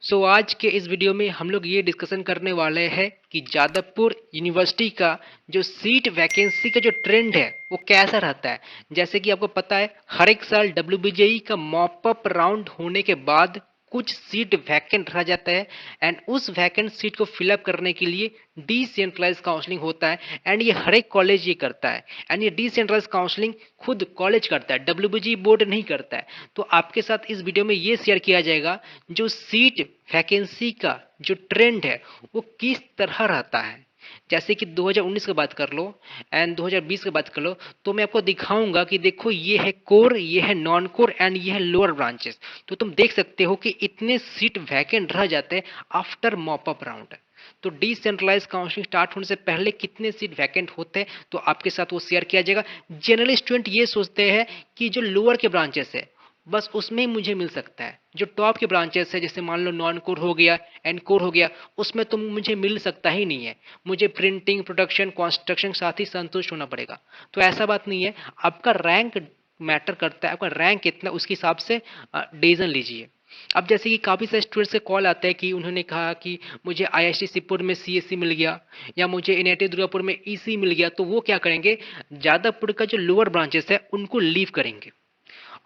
आज के इस वीडियो में हम लोग ये डिस्कशन करने वाले हैं कि जादवपुर यूनिवर्सिटी का जो सीट वैकेंसी का जो ट्रेंड है वो कैसा रहता है। जैसे कि आपको पता है हर एक साल डब्ल्यूबीजेई का मॉप अप राउंड होने के बाद कुछ सीट वैकेंट रह जाता है एंड उस वैकेंट सीट को फिलअप करने के लिए डिसेंट्रलाइज काउंसलिंग होता है एंड ये हर एक कॉलेज ये करता है एंड ये डिसेंट्रलाइज काउंसलिंग खुद कॉलेज करता है, डब्ल्यूबीजेई बोर्ड नहीं करता है। तो आपके साथ इस वीडियो में ये शेयर किया जाएगा जो सीट वैकेंसी का जो ट्रेंड है वो किस तरह रहता है। जैसे कि 2019 की बात कर लो एंड 2020 की बात कर लो तो मैं आपको दिखाऊंगा कि देखो ये है कोर, ये है नॉन कोर एंड ये है लोअर ब्रांचेस। तो तुम देख सकते हो कि इतने सीट वैकेंट रह जाते हैं आफ्टर मॉप अप राउंड। तो डिसेंट्रलाइज काउंसलिंग स्टार्ट होने से पहले कितने सीट वैकेंट होते हैं तो आपके साथ वो शेयर किया जाएगा। जनरली स्टूडेंट ये सोचते हैं कि जो लोअर के ब्रांचेस है बस उसमें ही मुझे मिल सकता है, जो टॉप के ब्रांचेस है जैसे मान लो नॉन कोर हो गया एंड कोर हो गया उसमें तो मुझे मिल सकता ही नहीं है, मुझे प्रिंटिंग प्रोडक्शन कंस्ट्रक्शन साथ ही संतुष्ट होना पड़ेगा। तो ऐसा बात नहीं है, आपका रैंक मैटर करता है, आपका रैंक कितना उसके हिसाब से डिसीजन लीजिए। अब जैसे कि काफ़ी सारे स्टूडेंट्स के कॉल आते हैं कि उन्होंने कहा कि मुझे आईआईटी शिवपुर में सीएससी मिल गया या मुझे एनआईटी दुर्गापुर में ईसी मिल गया, तो वो क्या करेंगे, जादवपुर का जो लोअर ब्रांचेस है उनको लीव करेंगे।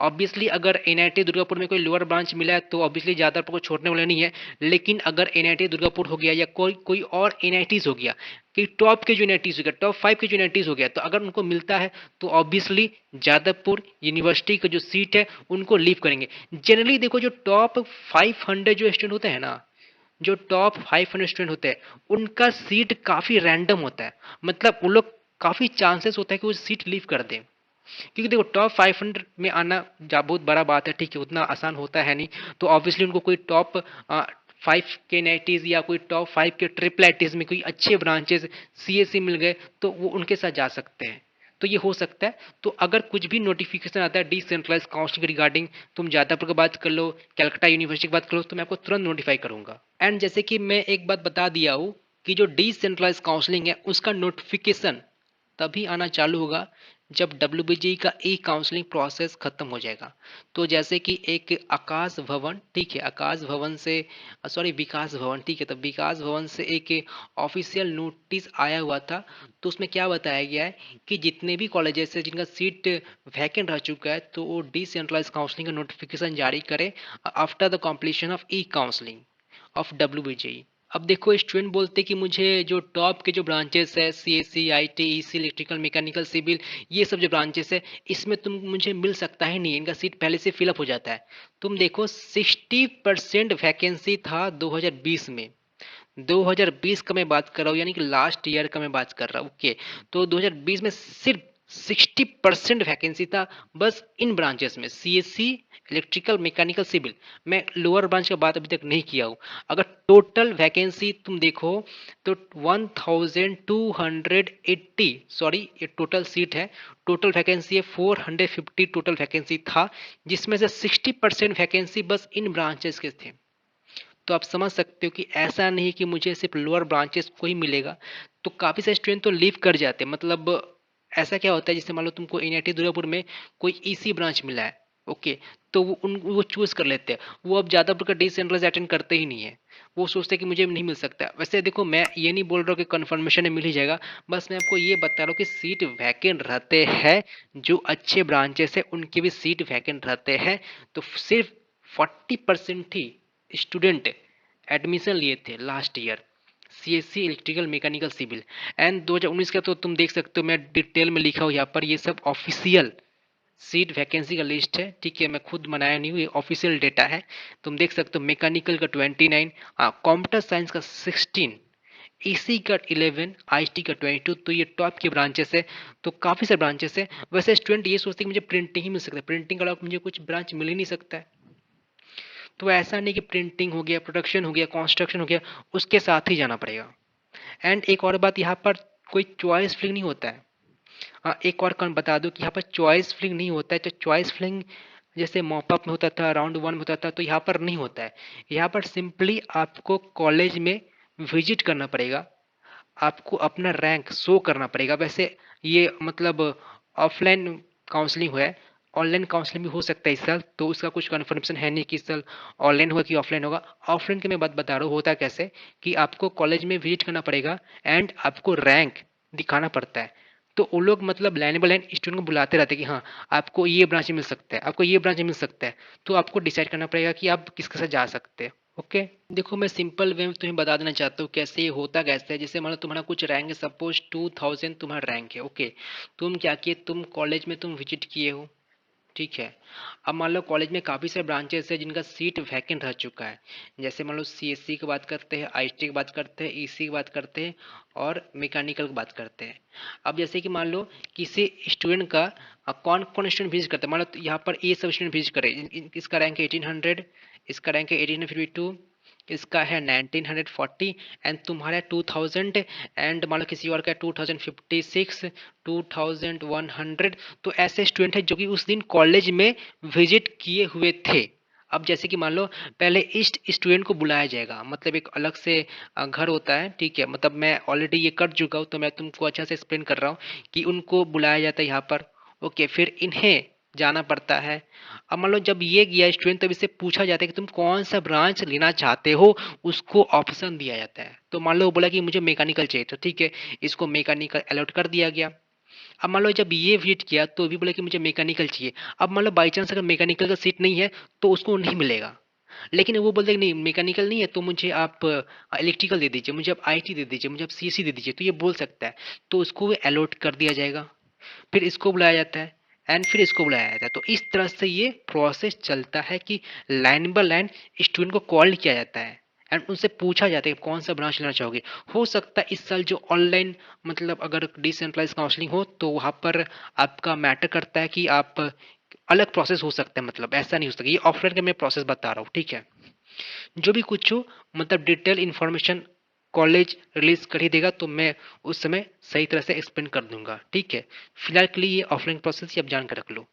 ऑब्वियसली अगर एनआईटी दुर्गापुर में कोई लोअर ब्रांच मिला है तो ऑब्वियसली जादवपुर को छोड़ने वाला नहीं है। लेकिन अगर एनआईटी दुर्गापुर हो गया या कोई कोई और एनआईटीज हो गया कि टॉप के जो एनआईटीज हो गया, टॉप 5 के जो एनआईटीज हो गया, तो अगर उनको मिलता है तो ऑब्वियसली जादवपुर यूनिवर्सिटी का जो सीट है उनको लीव करेंगे। जनरली देखो जो टॉप 500 जो स्टूडेंट होते हैं ना, जो टॉप 500 स्टूडेंट होते हैं उनका सीट काफ़ी रैंडम होता है। मतलब उन लोग काफ़ी चांसेस होता है कि वो सीट लीव कर दें, क्योंकि देखो टॉप 500 में आना जा बहुत बड़ा बात है, ठीक है, उतना आसान होता है नहीं। तो ऑब्वियसली उनको कोई टॉप 5 के नाइटीज या कोई टॉप 5 के ट्रिपल आईटीज में कोई अच्छे ब्रांचेस सीएससी मिल गए तो वो उनके साथ जा सकते हैं। तो ये हो सकता है। तो अगर कुछ भी नोटिफिकेशन आता है डिसेंट्रलाइज काउंसलिंग रिगार्डिंग, तुम जादवपुर की बात कर लो, कैलकाटा यूनिवर्सिटी की बात कर लो, तो मैं आपको तुरंत नोटिफाई करूंगा। एंड जैसे कि मैं एक बात बता दिया हूँ कि जो डिसेंट्रलाइज काउंसलिंग है उसका नोटिफिकेशन तभी आना चालू होगा जब डब्ल्यूबीजेई का ई काउंसलिंग प्रोसेस खत्म हो जाएगा। तो जैसे कि एक आकाश भवन, ठीक है, आकाश भवन से सॉरी विकास भवन, ठीक है, तो विकास भवन से एक ऑफिशियल नोटिस आया हुआ था। तो उसमें क्या बताया गया है कि जितने भी कॉलेजेस है जिनका सीट वैकेंट रह चुका है तो वो डिसेंट्रलाइज काउंसलिंग का नोटिफिकेशन जारी करें after the completion of E counselling of WBJE. अब देखो स्टूडेंट बोलते कि मुझे जो टॉप के जो ब्रांचेस है CSC IT EC electrical mechanical civil, ये सब जो ब्रांचेस है इसमें तुम मुझे मिल सकता ही नहीं, इनका सीट पहले से फिलअप हो जाता है। तुम देखो 60% वैकेंसी था 2020 में, 2020 का मैं बात कर रहा हूँ, यानी कि लास्ट ईयर का मैं बात कर रहा हूँ, ओके। तो 2020 में सिर्फ 60% वैकेंसी था बस इन ब्रांचेस में, सीएससी इलेक्ट्रिकल मैकेनिकल सिविल। मैं लोअर ब्रांच का बात अभी तक नहीं किया हूँ। अगर टोटल वैकेंसी तुम देखो तो 1280, सॉरी ये टोटल सीट है, टोटल वैकेंसी है 450 टोटल वैकेंसी था, जिसमें से 60% वैकेंसी बस इन ब्रांचेस के थे। तो आप समझ सकते हो कि ऐसा नहीं कि मुझे सिर्फ लोअर ब्रांचेस को ही मिलेगा। तो काफ़ी सारे स्टूडेंट तो लीव कर जाते हैं। मतलब ऐसा क्या होता है, जैसे मान लो तुमको एनआईटी दुर्गापुर में कोई ईसी ब्रांच मिला है, ओके, तो वो चूज कर लेते हैं, वो अब ज़्यादातर का डिसेंट्रलाइज अटेंड करते ही नहीं है। वो सोचते हैं कि मुझे नहीं मिल सकता। वैसे देखो मैं ये नहीं बोल रहा हूँ कि कन्फर्मेशन में मिल ही जाएगा, बस मैं आपको ये बता रहा हूँ कि सीट वैकेंट रहते हैं, जो अच्छे ब्रांचेस है उनके भी सीट वैकेंट रहते हैं। तो सिर्फ 40% ही स्टूडेंट एडमिशन लिए थे last year CSC electrical mechanical civil and 2019 का। तो तुम देख सकते हो मैं डिटेल में लिखा हूँ यहाँ पर, ये सब ऑफिशियल सीट वैकेंसी का लिस्ट है, ठीक है, मैं खुद बनाया नहीं हूँ, ये ऑफिशियल डेटा है। तुम देख सकते हो मैकेनिकल का 29, कंप्यूटर साइंस का 16, ईसी का 11, आईटी का 22। तो ये टॉप के ब्रांचेस है। तो काफ़ी सारे ब्रांचेस है। वैसे स्टूडेंट ये सोचते हैं कि मुझे प्रिंटिंग ही मिल सकता है, प्रिंटिंग के अलावा मुझे कुछ ब्रांच मिल ही नहीं सकता है। तो ऐसा नहीं कि प्रिंटिंग हो गया, प्रोडक्शन हो गया, कंस्ट्रक्शन हो गया, उसके साथ ही जाना पड़ेगा। एंड एक और बात, यहाँ पर कोई चॉइस फिलिंग नहीं होता है। हाँ, एक और कौन बता दूं कि यहाँ पर चॉइस फिलिंग नहीं होता है। तो चॉइस फिलिंग जैसे मॉपअप में होता था, राउंड 1 में होता था, तो यहाँ पर नहीं होता है। यहाँ पर सिंपली आपको कॉलेज में विजिट करना पड़ेगा, आपको अपना रैंक शो करना पड़ेगा। वैसे ये मतलब ऑफलाइन काउंसलिंग है, ऑनलाइन काउंसलिंग भी हो सकता है इस साल, तो उसका कुछ कन्फर्मेशन है नहीं कि इस साल ऑनलाइन होगा कि ऑफलाइन होगा। ऑफलाइन की मैं बात बता रहा हूँ, होता कैसे कि आपको कॉलेज में विजिट करना पड़ेगा एंड आपको रैंक दिखाना पड़ता है। तो वो लोग मतलब लाइन बाय लाइन स्टूडेंट को बुलाते रहते हैं कि हाँ आपको ये ब्रांच मिल सकता है, आपको ये ब्रांच मिल सकता है। तो आपको डिसाइड करना पड़ेगा कि आप किसके साथ जा सकते हैं। ओके, देखो मैं सिंपल वे में तुम्हें बता देना चाहता हूँ कैसे ये होता कैसे है। जैसे मान लो तुम्हारा कुछ रैंक है, सपोज 2000 तुम्हारा रैंक है। ओके, तुम क्या किए, तुम कॉलेज में तुम विजिट किए हो, ठीक है। अब मान लो कॉलेज में काफ़ी सारे ब्रांचेस है जिनका सीट वैकेंट रह चुका है। जैसे मान लो सीएससी की बात करते हैं, आईटी की बात करते हैं, ईसी की बात करते हैं और मैकेनिकल की बात करते हैं। अब जैसे कि मान लो किसी स्टूडेंट का कौन कौन स्टूडेंट विजिट करता है, मान लो यहाँ पर ये सब स्टूडेंट विजिट करे, इसका रैंक है 1800, इसका रैंक है 1852, इसका है 1940 एंड तुम्हारा 2000 एंड मान लो किसी और का 2056, 2100। तो ऐसे स्टूडेंट हैं जो कि उस दिन कॉलेज में विजिट किए हुए थे। अब जैसे कि मान लो पहले इस स्टूडेंट को बुलाया जाएगा, मतलब एक अलग से घर होता है, ठीक है। मतलब मैं ऑलरेडी ये कर चुका हूँ तो मैं तुमको अच्छा से एक्सप्लेन कर रहा हूँ कि उनको बुलाया जाता है यहाँ पर। ओके, फिर इन्हें जाना पड़ता है। अब मान लो जब ये गया स्टूडेंट तब इससे पूछा जाता है कि तुम कौन सा ब्रांच लेना चाहते हो, उसको ऑप्शन दिया जाता है। तो मान लो वो बोला कि मुझे मैकेनिकल चाहिए, तो ठीक है, इसको मैकेनिकल अलॉट कर दिया गया। अब मान लो जब ये विजिट किया तो भी बोला कि मुझे मैकेनिकल चाहिए। अब मान लो बाई चांस अगर मैकेनिकल का सीट नहीं है तो उसको नहीं मिलेगा। लेकिन वो बोलते हैं नहीं मैकेनिकल नहीं है तो मुझे आप इलेक्ट्रिकल दे दीजिए, मुझे आप आईटी दे दीजिए, मुझे आप सीएससी दे दीजिए, तो ये बोल सकता है। तो उसको अलॉट कर दिया जाएगा। फिर इसको बुलाया जाता है एंड फिर इसको बुलाया जाता है। तो इस तरह से ये प्रोसेस चलता है कि लाइन बाय लाइन स्टूडेंट को कॉल किया जाता है एंड उनसे पूछा जाता है कि कौन सा ब्रांच लेना चाहोगे। हो सकता है इस साल जो ऑनलाइन मतलब अगर डिसेंट्रलाइज काउंसलिंग हो तो वहाँ पर आपका मैटर करता है कि आप अलग प्रोसेस हो सकता है, मतलब ऐसा नहीं हो सकता। ये ऑफलाइन का मैं प्रोसेस बता रहा हूँ, ठीक है। जो भी कुछ हो मतलब डिटेल इन्फॉर्मेशन कॉलेज रिलीज कर ही देगा तो मैं उस समय सही तरह से एक्सप्लेन कर दूंगा, ठीक है। फिलहाल के लिए ये ऑफलाइन प्रोसेस ही आप जान कर रख लो।